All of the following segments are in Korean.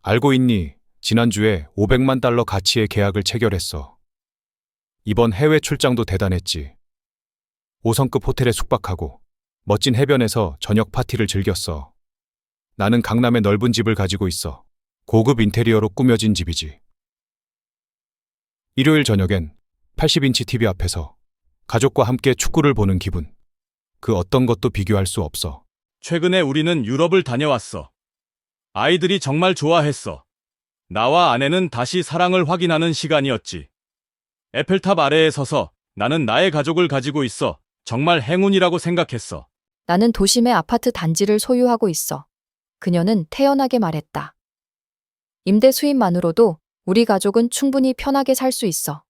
알고 있니? 지난주에 500만 달러 가치의 계약을 체결했어. 이번 해외 출장도 대단했지. 5성급 호텔에 숙박하고 멋진 해변에서 저녁 파티를 즐겼어. 나는 강남에 넓은 집을 가지고 있어. 고급 인테리어로 꾸며진 집이지. 일요일 저녁엔 80인치 TV 앞에서 가족과 함께 축구를 보는 기분. 그 어떤 것도 비교할 수 없어. 최근에 우리는 유럽을 다녀왔어. 아이들이 정말 좋아했어. 나와 아내는 다시 사랑을 확인하는 시간이었지. 에펠탑 아래에 서서 나는 나의 가족을 가지고 있어. 정말 행운이라고 생각했어. 나는 도심의 아파트 단지를 소유하고 있어. 그녀는 태연하게 말했다. 임대 수입만으로도 우리 가족은 충분히 편하게 살 수 있어.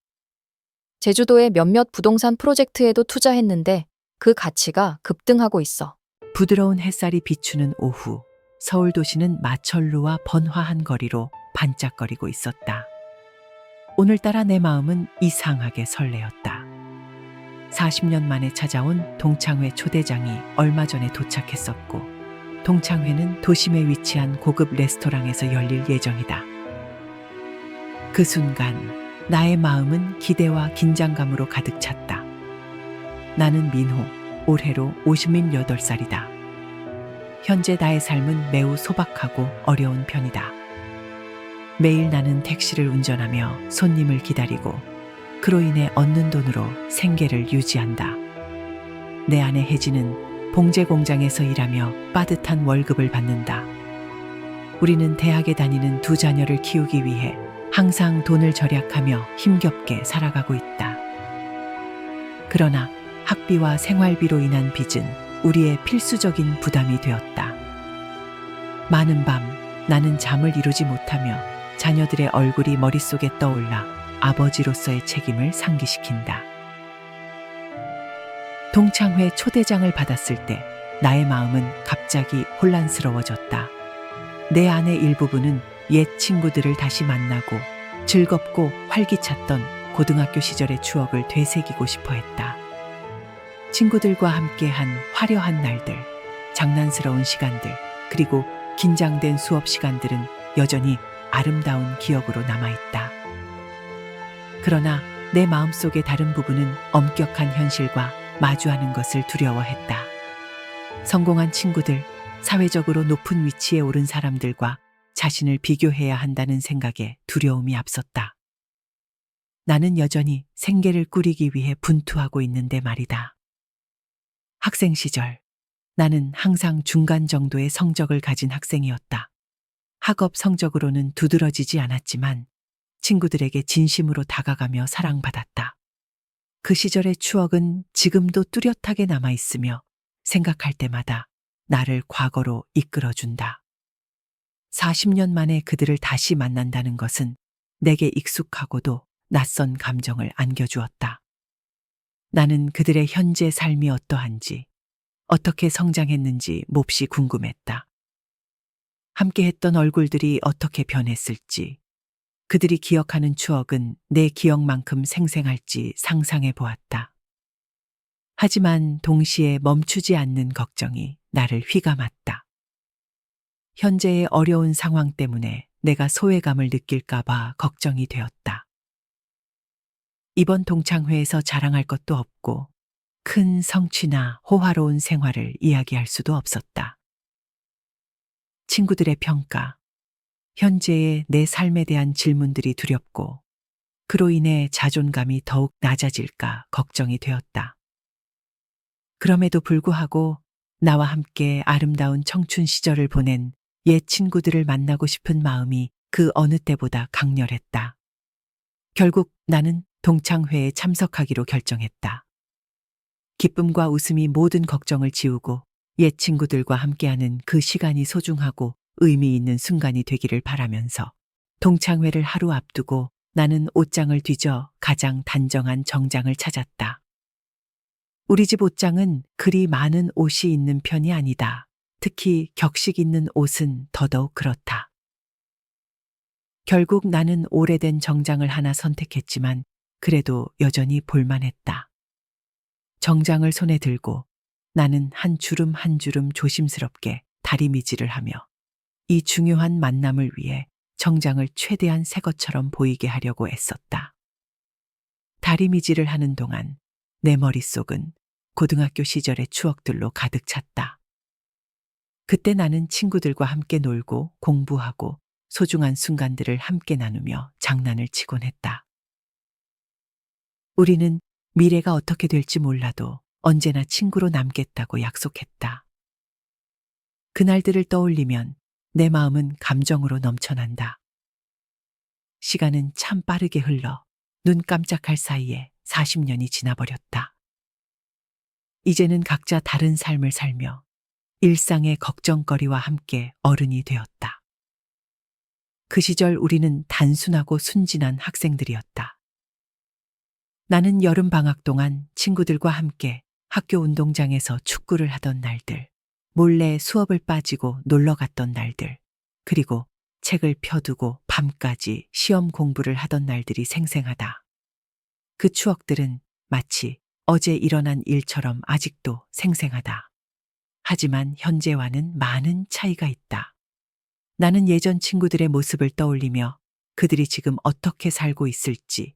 제주도의 몇몇 부동산 프로젝트에도 투자했는데 그 가치가 급등하고 있어. 부드러운 햇살이 비추는 오후, 서울 도시는 마철루와 번화한 거리로 반짝거리고 있었다. 오늘따라 내 마음은 이상하게 설레었다. 40년 만에 찾아온 동창회 초대장이 얼마 전에 도착했었고, 동창회는 도심에 위치한 고급 레스토랑에서 열릴 예정이다. 그 순간 나의 마음은 기대와 긴장감으로 가득 찼다. 나는 민호, 올해로 58살이다. 현재 나의 삶은 매우 소박하고 어려운 편이다. 매일 나는 택시를 운전하며 손님을 기다리고 그로 인해 얻는 돈으로 생계를 유지한다. 내 아내 혜진은 봉제 공장에서 일하며 빠듯한 월급을 받는다. 우리는 대학에 다니는 두 자녀를 키우기 위해 항상 돈을 절약하며 힘겹게 살아가고 있다. 그러나 학비와 생활비로 인한 빚은 우리의 필수적인 부담이 되었다. 많은 밤 나는 잠을 이루지 못하며 자녀들의 얼굴이 머릿속에 떠올라 아버지로서의 책임을 상기시킨다. 동창회 초대장을 받았을 때 나의 마음은 갑자기 혼란스러워졌다. 내 안의 일부분은 옛 친구들을 다시 만나고 즐겁고 활기찼던 고등학교 시절의 추억을 되새기고 싶어 했다. 친구들과 함께한 화려한 날들, 장난스러운 시간들, 그리고 긴장된 수업 시간들은 여전히 아름다운 기억으로 남아있다. 그러나 내 마음속의 다른 부분은 엄격한 현실과 마주하는 것을 두려워했다. 성공한 친구들, 사회적으로 높은 위치에 오른 사람들과 자신을 비교해야 한다는 생각에 두려움이 앞섰다. 나는 여전히 생계를 꾸리기 위해 분투하고 있는데 말이다. 학생 시절, 나는 항상 중간 정도의 성적을 가진 학생이었다. 학업 성적으로는 두드러지지 않았지만 친구들에게 진심으로 다가가며 사랑받았다. 그 시절의 추억은 지금도 뚜렷하게 남아있으며 생각할 때마다 나를 과거로 이끌어준다. 40년 만에 그들을 다시 만난다는 것은 내게 익숙하고도 낯선 감정을 안겨주었다. 나는 그들의 현재 삶이 어떠한지, 어떻게 성장했는지 몹시 궁금했다. 함께했던 얼굴들이 어떻게 변했을지, 그들이 기억하는 추억은 내 기억만큼 생생할지 상상해 보았다. 하지만 동시에 멈추지 않는 걱정이 나를 휘감았다. 현재의 어려운 상황 때문에 내가 소외감을 느낄까봐 걱정이 되었다. 이번 동창회에서 자랑할 것도 없고 큰 성취나 호화로운 생활을 이야기할 수도 없었다. 친구들의 평가, 현재의 내 삶에 대한 질문들이 두렵고 그로 인해 자존감이 더욱 낮아질까 걱정이 되었다. 그럼에도 불구하고 나와 함께 아름다운 청춘 시절을 보낸 옛 친구들을 만나고 싶은 마음이 그 어느 때보다 강렬했다. 결국 나는 동창회에 참석하기로 결정했다. 기쁨과 웃음이 모든 걱정을 지우고 옛 친구들과 함께하는 그 시간이 소중하고 의미 있는 순간이 되기를 바라면서 동창회를 하루 앞두고 나는 옷장을 뒤져 가장 단정한 정장을 찾았다. 우리 집 옷장은 그리 많은 옷이 있는 편이 아니다. 특히 격식 있는 옷은 더더욱 그렇다. 결국 나는 오래된 정장을 하나 선택했지만 그래도 여전히 볼만했다. 정장을 손에 들고 나는 한 주름 한 주름 조심스럽게 다리미질을 하며 이 중요한 만남을 위해 정장을 최대한 새 것처럼 보이게 하려고 애썼다. 다리미질을 하는 동안 내 머릿속은 고등학교 시절의 추억들로 가득 찼다. 그때 나는 친구들과 함께 놀고 공부하고 소중한 순간들을 함께 나누며 장난을 치곤 했다. 우리는 미래가 어떻게 될지 몰라도 언제나 친구로 남겠다고 약속했다. 그날들을 떠올리면 내 마음은 감정으로 넘쳐난다. 시간은 참 빠르게 흘러 눈 깜짝할 사이에 40년이 지나버렸다. 이제는 각자 다른 삶을 살며 일상의 걱정거리와 함께 어른이 되었다. 그 시절 우리는 단순하고 순진한 학생들이었다. 나는 여름 방학 동안 친구들과 함께 학교 운동장에서 축구를 하던 날들, 몰래 수업을 빠지고 놀러 갔던 날들, 그리고 책을 펴두고 밤까지 시험 공부를 하던 날들이 생생하다. 그 추억들은 마치 어제 일어난 일처럼 아직도 생생하다. 하지만 현재와는 많은 차이가 있다. 나는 예전 친구들의 모습을 떠올리며 그들이 지금 어떻게 살고 있을지,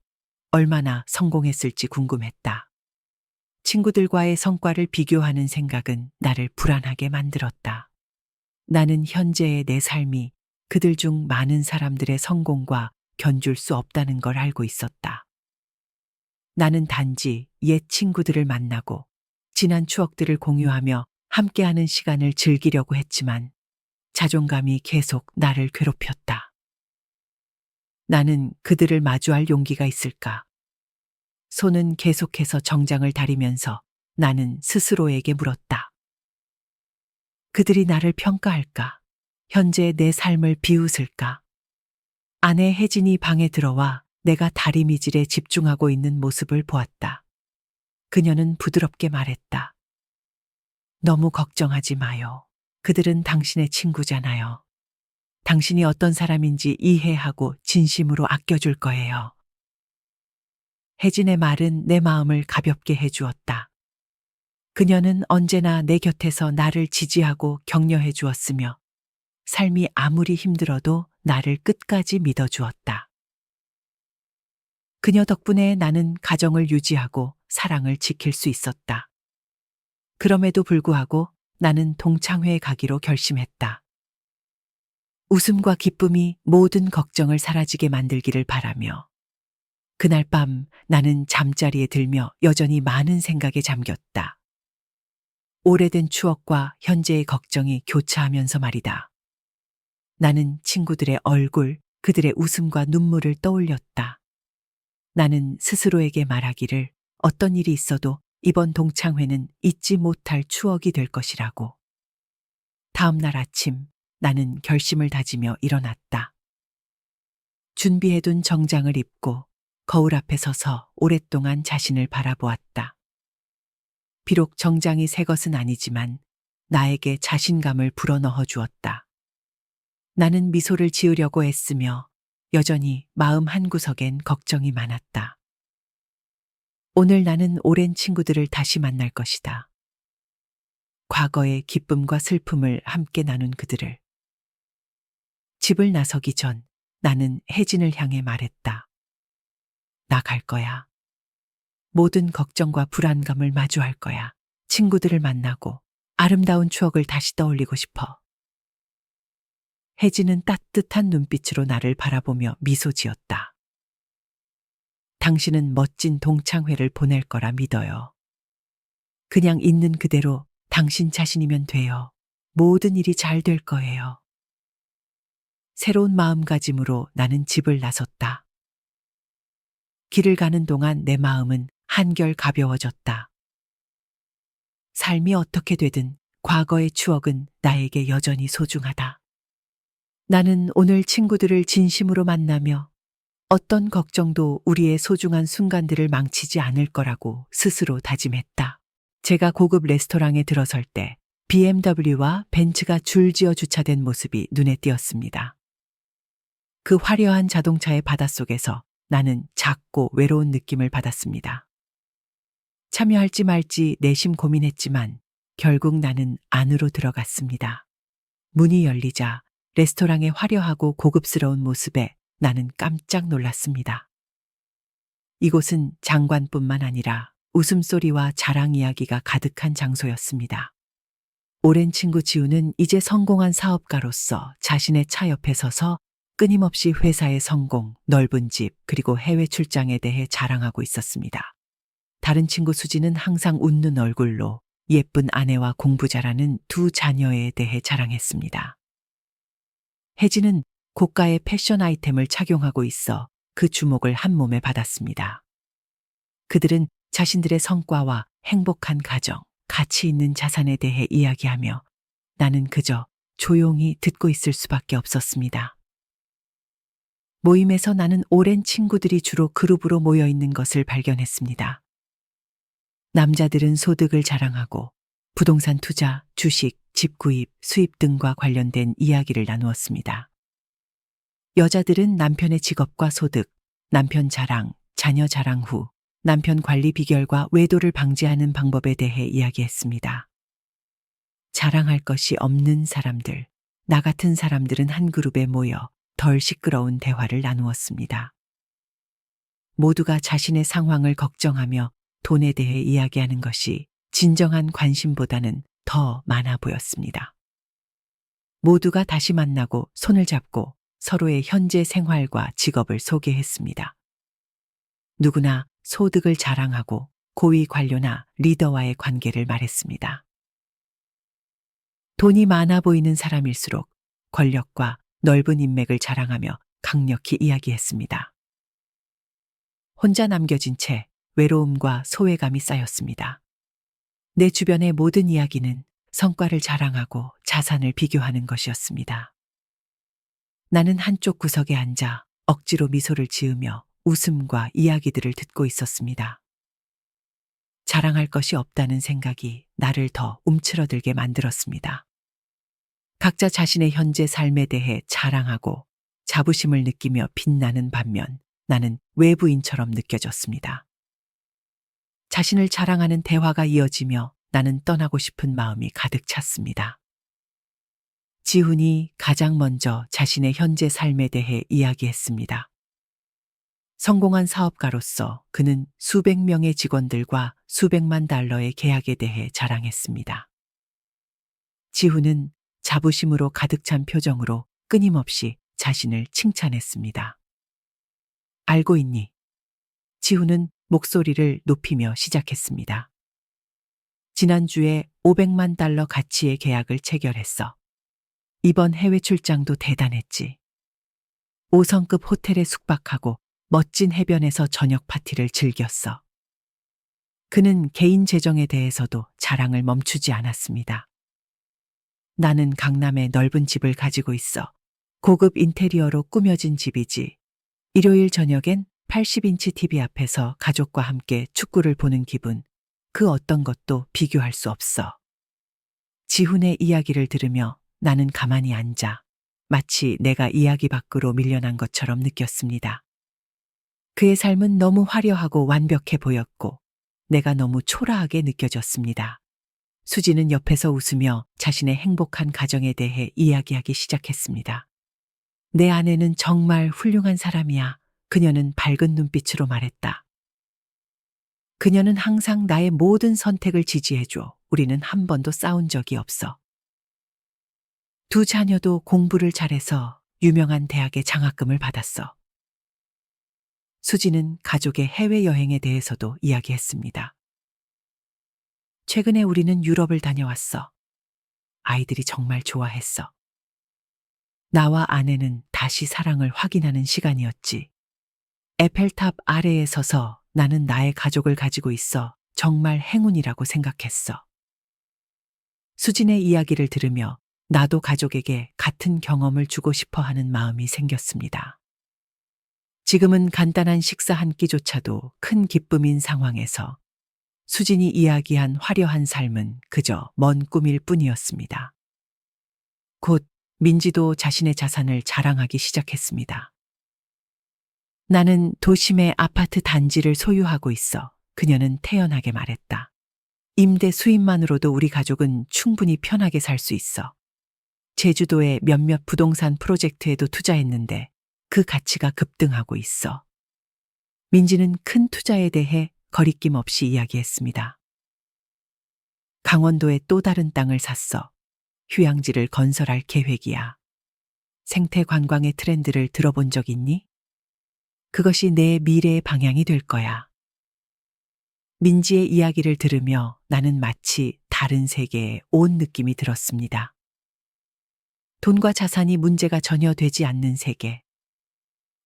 얼마나 성공했을지 궁금했다. 친구들과의 성과를 비교하는 생각은 나를 불안하게 만들었다. 나는 현재의 내 삶이 그들 중 많은 사람들의 성공과 견줄 수 없다는 걸 알고 있었다. 나는 단지 옛 친구들을 만나고 지난 추억들을 공유하며 함께하는 시간을 즐기려고 했지만 자존감이 계속 나를 괴롭혔다. 나는 그들을 마주할 용기가 있을까? 손은 계속해서 정장을 다리면서 나는 스스로에게 물었다. 그들이 나를 평가할까? 현재 내 삶을 비웃을까? 아내 혜진이 방에 들어와 내가 다리미질에 집중하고 있는 모습을 보았다. 그녀는 부드럽게 말했다. 너무 걱정하지 마요. 그들은 당신의 친구잖아요. 당신이 어떤 사람인지 이해하고 진심으로 아껴줄 거예요. 혜진의 말은 내 마음을 가볍게 해주었다. 그녀는 언제나 내 곁에서 나를 지지하고 격려해 주었으며 삶이 아무리 힘들어도 나를 끝까지 믿어주었다. 그녀 덕분에 나는 가정을 유지하고 사랑을 지킬 수 있었다. 그럼에도 불구하고 나는 동창회에 가기로 결심했다. 웃음과 기쁨이 모든 걱정을 사라지게 만들기를 바라며 그날 밤 나는 잠자리에 들며 여전히 많은 생각에 잠겼다. 오래된 추억과 현재의 걱정이 교차하면서 말이다. 나는 친구들의 얼굴, 그들의 웃음과 눈물을 떠올렸다. 나는 스스로에게 말하기를 어떤 일이 있어도 이번 동창회는 잊지 못할 추억이 될 것이라고. 다음 날 아침 나는 결심을 다지며 일어났다. 준비해둔 정장을 입고 거울 앞에 서서 오랫동안 자신을 바라보았다. 비록 정장이 새 것은 아니지만 나에게 자신감을 불어넣어 주었다. 나는 미소를 지으려고 애쓰며 여전히 마음 한구석엔 걱정이 많았다. 오늘 나는 오랜 친구들을 다시 만날 것이다. 과거의 기쁨과 슬픔을 함께 나눈 그들을. 집을 나서기 전 나는 혜진을 향해 말했다. 나 갈 거야. 모든 걱정과 불안감을 마주할 거야. 친구들을 만나고 아름다운 추억을 다시 떠올리고 싶어. 혜진은 따뜻한 눈빛으로 나를 바라보며 미소 지었다. 당신은 멋진 동창회를 보낼 거라 믿어요. 그냥 있는 그대로 당신 자신이면 돼요. 모든 일이 잘 될 거예요. 새로운 마음가짐으로 나는 집을 나섰다. 길을 가는 동안 내 마음은 한결 가벼워졌다. 삶이 어떻게 되든 과거의 추억은 나에게 여전히 소중하다. 나는 오늘 친구들을 진심으로 만나며 어떤 걱정도 우리의 소중한 순간들을 망치지 않을 거라고 스스로 다짐했다. 제가 고급 레스토랑에 들어설 때 BMW와 벤츠가 줄지어 주차된 모습이 눈에 띄었습니다. 그 화려한 자동차의 바닷속에서 나는 작고 외로운 느낌을 받았습니다. 참여할지 말지 내심 고민했지만 결국 나는 안으로 들어갔습니다. 문이 열리자 레스토랑의 화려하고 고급스러운 모습에 나는 깜짝 놀랐습니다. 이곳은 장관뿐만 아니라 웃음소리와 자랑 이야기가 가득한 장소였습니다. 오랜 친구 지우는 이제 성공한 사업가로서 자신의 차 옆에 서서 끊임없이 회사의 성공, 넓은 집, 그리고 해외 출장에 대해 자랑하고 있었습니다. 다른 친구 수지는 항상 웃는 얼굴로 예쁜 아내와 공부 잘하는 두 자녀에 대해 자랑했습니다. 혜진은 고가의 패션 아이템을 착용하고 있어 그 주목을 한 몸에 받았습니다. 그들은 자신들의 성과와 행복한 가정, 가치 있는 자산에 대해 이야기하며 나는 그저 조용히 듣고 있을 수밖에 없었습니다. 모임에서 나는 오랜 친구들이 주로 그룹으로 모여 있는 것을 발견했습니다. 남자들은 소득을 자랑하고 부동산 투자, 주식, 집 구입, 수입 등과 관련된 이야기를 나누었습니다. 여자들은 남편의 직업과 소득, 남편 자랑, 자녀 자랑 후 남편 관리 비결과 외도를 방지하는 방법에 대해 이야기했습니다. 자랑할 것이 없는 사람들, 나 같은 사람들은 한 그룹에 모여 덜 시끄러운 대화를 나누었습니다. 모두가 자신의 상황을 걱정하며 돈에 대해 이야기하는 것이 진정한 관심보다는 더 많아 보였습니다. 모두가 다시 만나고 손을 잡고 서로의 현재 생활과 직업을 소개했습니다. 누구나 소득을 자랑하고 고위 관료나 리더와의 관계를 말했습니다. 돈이 많아 보이는 사람일수록 권력과 넓은 인맥을 자랑하며 강력히 이야기했습니다. 혼자 남겨진 채 외로움과 소외감이 쌓였습니다. 내 주변의 모든 이야기는 성과를 자랑하고 자산을 비교하는 것이었습니다. 나는 한쪽 구석에 앉아 억지로 미소를 지으며 웃음과 이야기들을 듣고 있었습니다. 자랑할 것이 없다는 생각이 나를 더 움츠러들게 만들었습니다. 각자 자신의 현재 삶에 대해 자랑하고 자부심을 느끼며 빛나는 반면 나는 외부인처럼 느껴졌습니다. 자신을 자랑하는 대화가 이어지며 나는 떠나고 싶은 마음이 가득 찼습니다. 지훈이 가장 먼저 자신의 현재 삶에 대해 이야기했습니다. 성공한 사업가로서 그는 수백 명의 직원들과 수백만 달러의 계약에 대해 자랑했습니다. 지훈은 자부심으로 가득 찬 표정으로 끊임없이 자신을 칭찬했습니다. 알고 있니? 지훈은 목소리를 높이며 시작했습니다. 지난주에 500만 달러 가치의 계약을 체결했어. 이번 해외 출장도 대단했지. 5성급 호텔에 숙박하고 멋진 해변에서 저녁 파티를 즐겼어. 그는 개인 재정에 대해서도 자랑을 멈추지 않았습니다. 나는 강남에 넓은 집을 가지고 있어. 고급 인테리어로 꾸며진 집이지. 일요일 저녁엔 80인치 TV 앞에서 가족과 함께 축구를 보는 기분, 그 어떤 것도 비교할 수 없어. 지훈의 이야기를 들으며 나는 가만히 앉아 마치 내가 이야기 밖으로 밀려난 것처럼 느꼈습니다. 그의 삶은 너무 화려하고 완벽해 보였고 내가 너무 초라하게 느껴졌습니다. 수지는 옆에서 웃으며 자신의 행복한 가정에 대해 이야기하기 시작했습니다. 내 아내는 정말 훌륭한 사람이야. 그녀는 밝은 눈빛으로 말했다. 그녀는 항상 나의 모든 선택을 지지해줘. 우리는 한 번도 싸운 적이 없어. 두 자녀도 공부를 잘해서 유명한 대학의 장학금을 받았어. 수지는 가족의 해외여행에 대해서도 이야기했습니다. 최근에 우리는 유럽을 다녀왔어. 아이들이 정말 좋아했어. 나와 아내는 다시 사랑을 확인하는 시간이었지. 에펠탑 아래에 서서 나는 나의 가족을 가지고 있어 정말 행운이라고 생각했어. 수진의 이야기를 들으며 나도 가족에게 같은 경험을 주고 싶어 하는 마음이 생겼습니다. 지금은 간단한 식사 한 끼조차도 큰 기쁨인 상황에서 수진이 이야기한 화려한 삶은 그저 먼 꿈일 뿐이었습니다. 곧 민지도 자신의 자산을 자랑하기 시작했습니다. 나는 도심의 아파트 단지를 소유하고 있어. 그녀는 태연하게 말했다. 임대 수입만으로도 우리 가족은 충분히 편하게 살 수 있어. 제주도의 몇몇 부동산 프로젝트에도 투자했는데 그 가치가 급등하고 있어. 민지는 큰 투자에 대해 거리낌 없이 이야기했습니다. 강원도에 또 다른 땅을 샀어. 휴양지를 건설할 계획이야. 생태 관광의 트렌드를 들어본 적 있니? 그것이 내 미래의 방향이 될 거야. 민지의 이야기를 들으며 나는 마치 다른 세계에 온 느낌이 들었습니다. 돈과 자산이 문제가 전혀 되지 않는 세계.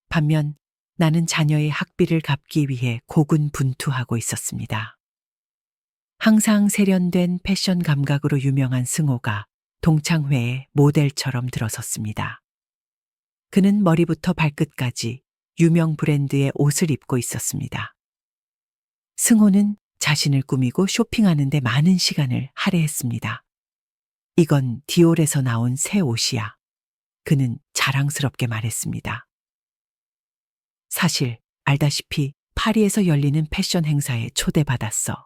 반면 나는 자녀의 학비를 갚기 위해 고군분투하고 있었습니다. 항상 세련된 패션 감각으로 유명한 승호가 동창회에 모델처럼 들어섰습니다. 그는 머리부터 발끝까지 유명 브랜드의 옷을 입고 있었습니다. 승호는 자신을 꾸미고 쇼핑하는 데 많은 시간을 할애했습니다. 이건 디올에서 나온 새 옷이야. 그는 자랑스럽게 말했습니다. 사실 알다시피 파리에서 열리는 패션 행사에 초대받았어.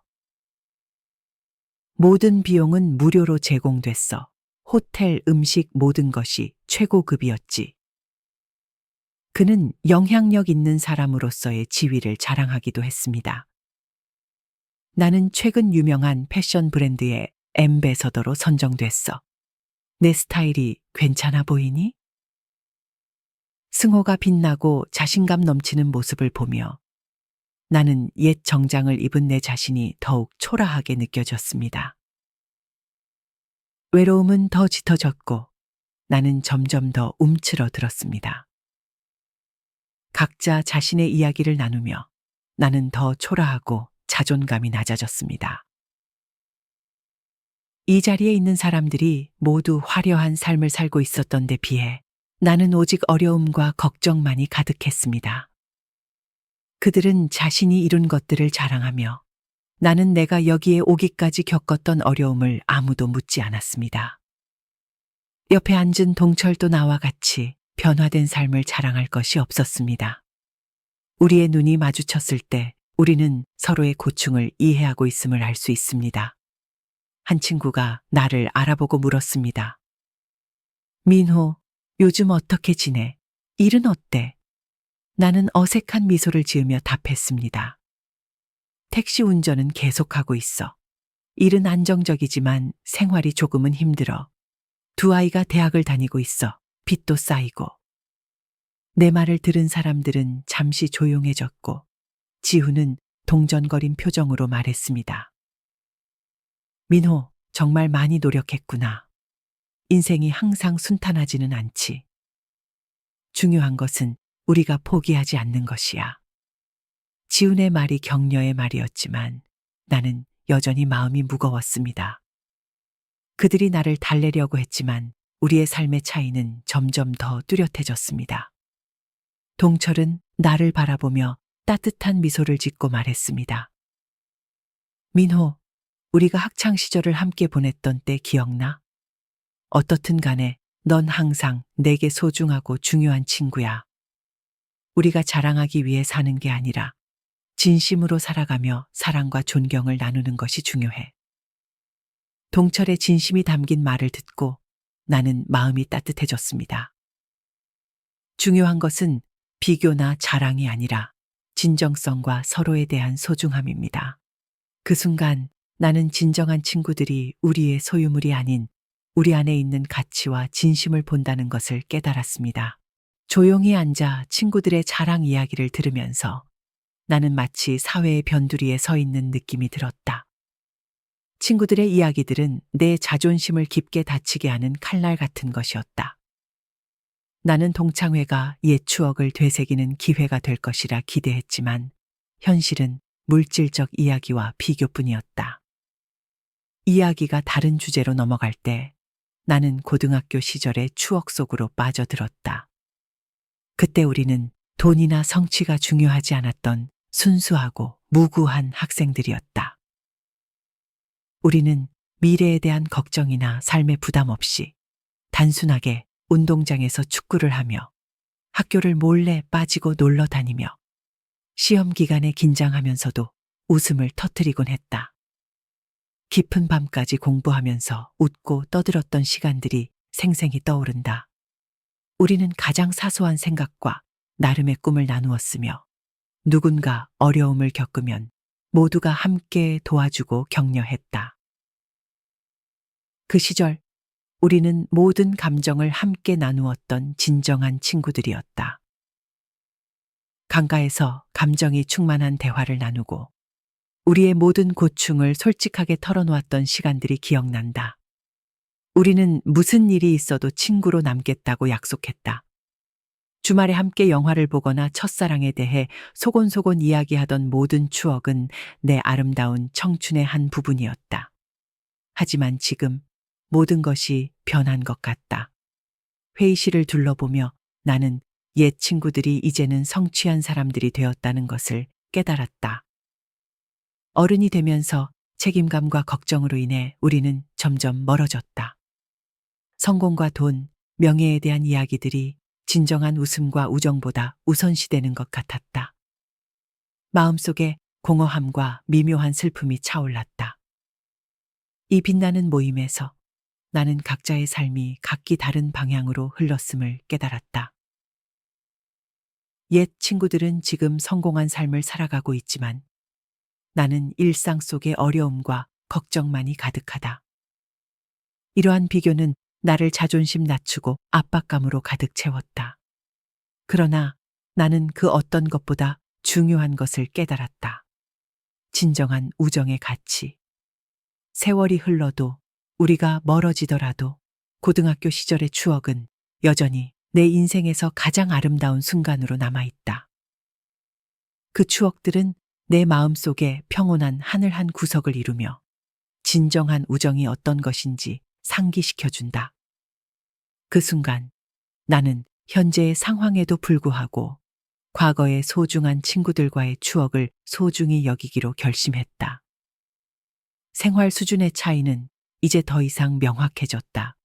모든 비용은 무료로 제공됐어. 호텔, 음식 모든 것이 최고급이었지. 그는 영향력 있는 사람으로서의 지위를 자랑하기도 했습니다. 나는 최근 유명한 패션 브랜드의 앰베서더로 선정됐어. 내 스타일이 괜찮아 보이니? 승호가 빛나고 자신감 넘치는 모습을 보며 나는 옛 정장을 입은 내 자신이 더욱 초라하게 느껴졌습니다. 외로움은 더 짙어졌고 나는 점점 더 움츠러들었습니다. 각자 자신의 이야기를 나누며 나는 더 초라하고 자존감이 낮아졌습니다. 이 자리에 있는 사람들이 모두 화려한 삶을 살고 있었던 데 비해 나는 오직 어려움과 걱정만이 가득했습니다. 그들은 자신이 이룬 것들을 자랑하며 나는 내가 여기에 오기까지 겪었던 어려움을 아무도 묻지 않았습니다. 옆에 앉은 동철도 나와 같이 변화된 삶을 자랑할 것이 없었습니다. 우리의 눈이 마주쳤을 때 우리는 서로의 고충을 이해하고 있음을 알 수 있습니다. 한 친구가 나를 알아보고 물었습니다. 민호, 요즘 어떻게 지내? 일은 어때? 나는 어색한 미소를 지으며 답했습니다. 택시 운전은 계속하고 있어. 일은 안정적이지만 생활이 조금은 힘들어. 두 아이가 대학을 다니고 있어. 빚도 쌓이고. 내 말을 들은 사람들은 잠시 조용해졌고 지훈은 동전거린 표정으로 말했습니다. 민호, 정말 많이 노력했구나. 인생이 항상 순탄하지는 않지. 중요한 것은 우리가 포기하지 않는 것이야. 지훈의 말이 격려의 말이었지만 나는 여전히 마음이 무거웠습니다. 그들이 나를 달래려고 했지만 우리의 삶의 차이는 점점 더 뚜렷해졌습니다. 동철은 나를 바라보며 따뜻한 미소를 짓고 말했습니다. 민호, 우리가 학창 시절을 함께 보냈던 때 기억나? 어떻든 간에 넌 항상 내게 소중하고 중요한 친구야. 우리가 자랑하기 위해 사는 게 아니라 진심으로 살아가며 사랑과 존경을 나누는 것이 중요해. 동철의 진심이 담긴 말을 듣고 나는 마음이 따뜻해졌습니다. 중요한 것은 비교나 자랑이 아니라 진정성과 서로에 대한 소중함입니다. 그 순간 나는 진정한 친구들이 우리의 소유물이 아닌 우리 안에 있는 가치와 진심을 본다는 것을 깨달았습니다. 조용히 앉아 친구들의 자랑 이야기를 들으면서 나는 마치 사회의 변두리에 서 있는 느낌이 들었다. 친구들의 이야기들은 내 자존심을 깊게 다치게 하는 칼날 같은 것이었다. 나는 동창회가 옛 추억을 되새기는 기회가 될 것이라 기대했지만 현실은 물질적 이야기와 비교뿐이었다. 이야기가 다른 주제로 넘어갈 때 나는 고등학교 시절의 추억 속으로 빠져들었다. 그때 우리는 돈이나 성취가 중요하지 않았던 순수하고 무구한 학생들이었다. 우리는 미래에 대한 걱정이나 삶의 부담 없이 단순하게 운동장에서 축구를 하며 학교를 몰래 빠지고 놀러 다니며 시험 기간에 긴장하면서도 웃음을 터뜨리곤 했다. 깊은 밤까지 공부하면서 웃고 떠들었던 시간들이 생생히 떠오른다. 우리는 가장 사소한 생각과 나름의 꿈을 나누었으며 누군가 어려움을 겪으면 모두가 함께 도와주고 격려했다. 그 시절 우리는 모든 감정을 함께 나누었던 진정한 친구들이었다. 강가에서 감정이 충만한 대화를 나누고 우리의 모든 고충을 솔직하게 털어놓았던 시간들이 기억난다. 우리는 무슨 일이 있어도 친구로 남겠다고 약속했다. 주말에 함께 영화를 보거나 첫사랑에 대해 소곤소곤 이야기하던 모든 추억은 내 아름다운 청춘의 한 부분이었다. 하지만 지금 모든 것이 변한 것 같다. 회의실을 둘러보며 나는 옛 친구들이 이제는 성취한 사람들이 되었다는 것을 깨달았다. 어른이 되면서 책임감과 걱정으로 인해 우리는 점점 멀어졌다. 성공과 돈, 명예에 대한 이야기들이 진정한 웃음과 우정보다 우선시되는 것 같았다. 마음속에 공허함과 미묘한 슬픔이 차올랐다. 이 빛나는 모임에서 나는 각자의 삶이 각기 다른 방향으로 흘렀음을 깨달았다. 옛 친구들은 지금 성공한 삶을 살아가고 있지만 나는 일상 속의 어려움과 걱정만이 가득하다. 이러한 비교는 나를 자존심 낮추고 압박감으로 가득 채웠다. 그러나 나는 그 어떤 것보다 중요한 것을 깨달았다. 진정한 우정의 가치. 세월이 흘러도 우리가 멀어지더라도 고등학교 시절의 추억은 여전히 내 인생에서 가장 아름다운 순간으로 남아있다. 그 추억들은 내 마음속에 평온한 하늘 한 구석을 이루며 진정한 우정이 어떤 것인지 상기시켜준다. 그 순간 나는 현재의 상황에도 불구하고 과거의 소중한 친구들과의 추억을 소중히 여기기로 결심했다. 생활 수준의 차이는 이제 더 이상 명확해졌다.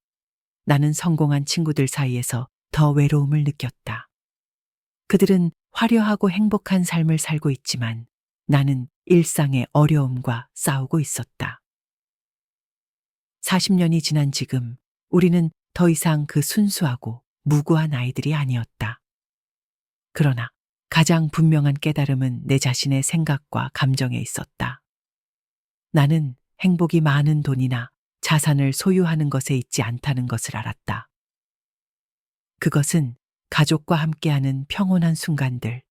나는 성공한 친구들 사이에서 더 외로움을 느꼈다. 그들은 화려하고 행복한 삶을 살고 있지만 나는 일상의 어려움과 싸우고 있었다. 40년이 지난 지금 우리는 더 이상 그 순수하고 무구한 아이들이 아니었다. 그러나 가장 분명한 깨달음은 내 자신의 생각과 감정에 있었다. 나는 행복이 많은 돈이나 자산을 소유하는 것에 있지 않다는 것을 알았다. 그것은 가족과 함께하는 평온한 순간들,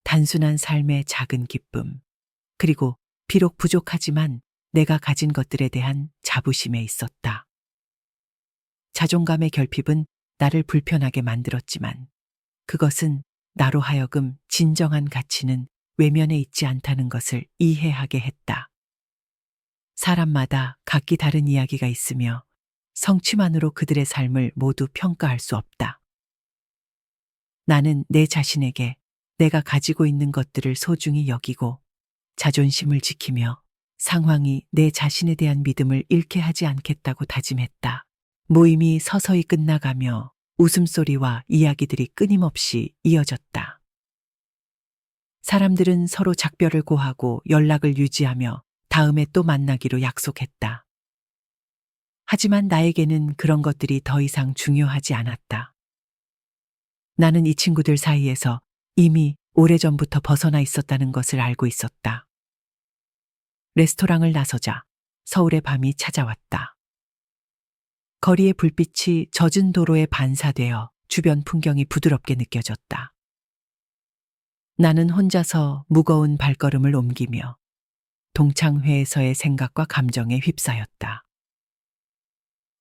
단순한 삶의 작은 기쁨, 그리고 비록 부족하지만 내가 가진 것들에 대한 자부심에 있었다. 자존감의 결핍은 나를 불편하게 만들었지만 그것은 나로 하여금 진정한 가치는 외면에 있지 않다는 것을 이해하게 했다. 사람마다 각기 다른 이야기가 있으며 성취만으로 그들의 삶을 모두 평가할 수 없다. 나는 내 자신에게 내가 가지고 있는 것들을 소중히 여기고 자존심을 지키며 상황이 내 자신에 대한 믿음을 잃게 하지 않겠다고 다짐했다. 모임이 서서히 끝나가며 웃음소리와 이야기들이 끊임없이 이어졌다. 사람들은 서로 작별을 고하고 연락을 유지하며 다음에 또 만나기로 약속했다. 하지만 나에게는 그런 것들이 더 이상 중요하지 않았다. 나는 이 친구들 사이에서 이미 오래전부터 벗어나 있었다는 것을 알고 있었다. 레스토랑을 나서자 서울의 밤이 찾아왔다. 거리의 불빛이 젖은 도로에 반사되어 주변 풍경이 부드럽게 느껴졌다. 나는 혼자서 무거운 발걸음을 옮기며 동창회에서의 생각과 감정에 휩싸였다.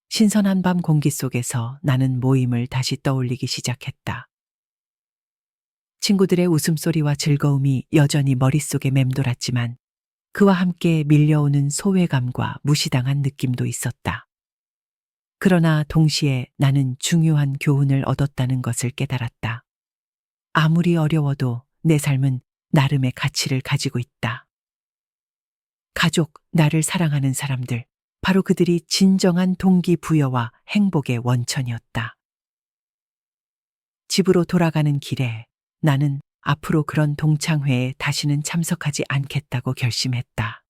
신선한 밤 공기 속에서 나는 모임을 다시 떠올리기 시작했다. 친구들의 웃음소리와 즐거움이 여전히 머릿속에 맴돌았지만 그와 함께 밀려오는 소외감과 무시당한 느낌도 있었다. 그러나 동시에 나는 중요한 교훈을 얻었다는 것을 깨달았다. 아무리 어려워도 내 삶은 나름의 가치를 가지고 있다. 가족, 나를 사랑하는 사람들, 바로 그들이 진정한 동기부여와 행복의 원천이었다. 집으로 돌아가는 길에 나는 앞으로 그런 동창회에 다시는 참석하지 않겠다고 결심했다.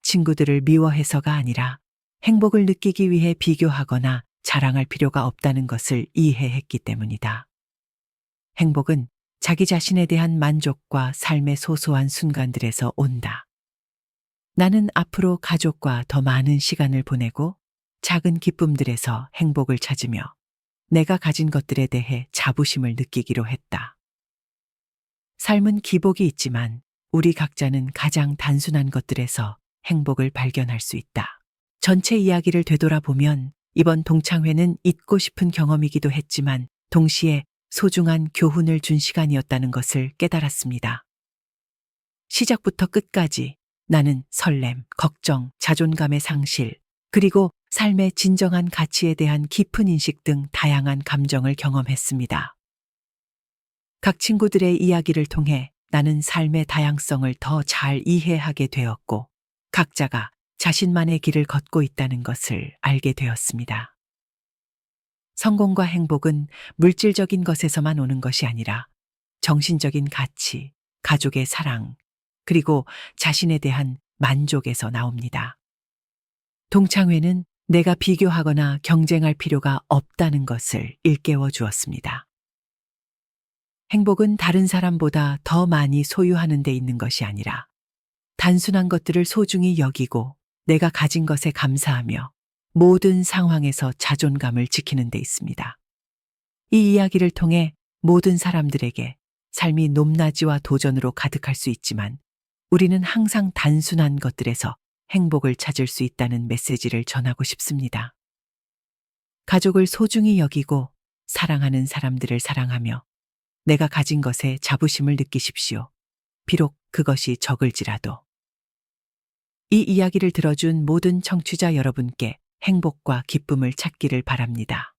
친구들을 미워해서가 아니라 행복을 느끼기 위해 비교하거나 자랑할 필요가 없다는 것을 이해했기 때문이다. 행복은 자기 자신에 대한 만족과 삶의 소소한 순간들에서 온다. 나는 앞으로 가족과 더 많은 시간을 보내고 작은 기쁨들에서 행복을 찾으며 내가 가진 것들에 대해 자부심을 느끼기로 했다. 삶은 기복이 있지만 우리 각자는 가장 단순한 것들에서 행복을 발견할 수 있다. 전체 이야기를 되돌아보면 이번 동창회는 잊고 싶은 경험이기도 했지만 동시에 소중한 교훈을 준 시간이었다는 것을 깨달았습니다. 시작부터 끝까지 나는 설렘, 걱정, 자존감의 상실, 그리고 삶의 진정한 가치에 대한 깊은 인식 등 다양한 감정을 경험했습니다. 각 친구들의 이야기를 통해 나는 삶의 다양성을 더 잘 이해하게 되었고, 각자가 자신만의 길을 걷고 있다는 것을 알게 되었습니다. 성공과 행복은 물질적인 것에서만 오는 것이 아니라 정신적인 가치, 가족의 사랑, 그리고 자신에 대한 만족에서 나옵니다. 동창회는 내가 비교하거나 경쟁할 필요가 없다는 것을 일깨워 주었습니다. 행복은 다른 사람보다 더 많이 소유하는 데 있는 것이 아니라 단순한 것들을 소중히 여기고 내가 가진 것에 감사하며 모든 상황에서 자존감을 지키는 데 있습니다. 이 이야기를 통해 모든 사람들에게 삶이 높낮이와 도전으로 가득할 수 있지만 우리는 항상 단순한 것들에서 행복을 찾을 수 있다는 메시지를 전하고 싶습니다. 가족을 소중히 여기고 사랑하는 사람들을 사랑하며 내가 가진 것에 자부심을 느끼십시오. 비록 그것이 적을지라도. 이 이야기를 들어준 모든 청취자 여러분께 행복과 기쁨을 찾기를 바랍니다.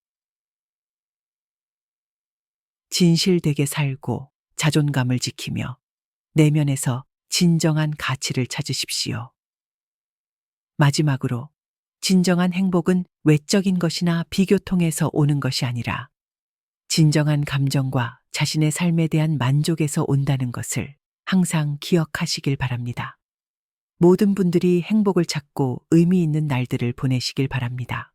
진실되게 살고 자존감을 지키며 내면에서 진정한 가치를 찾으십시오. 마지막으로, 진정한 행복은 외적인 것이나 비교 통해서 오는 것이 아니라 진정한 감정과 자신의 삶에 대한 만족에서 온다는 것을 항상 기억하시길 바랍니다. 모든 분들이 행복을 찾고 의미 있는 날들을 보내시길 바랍니다.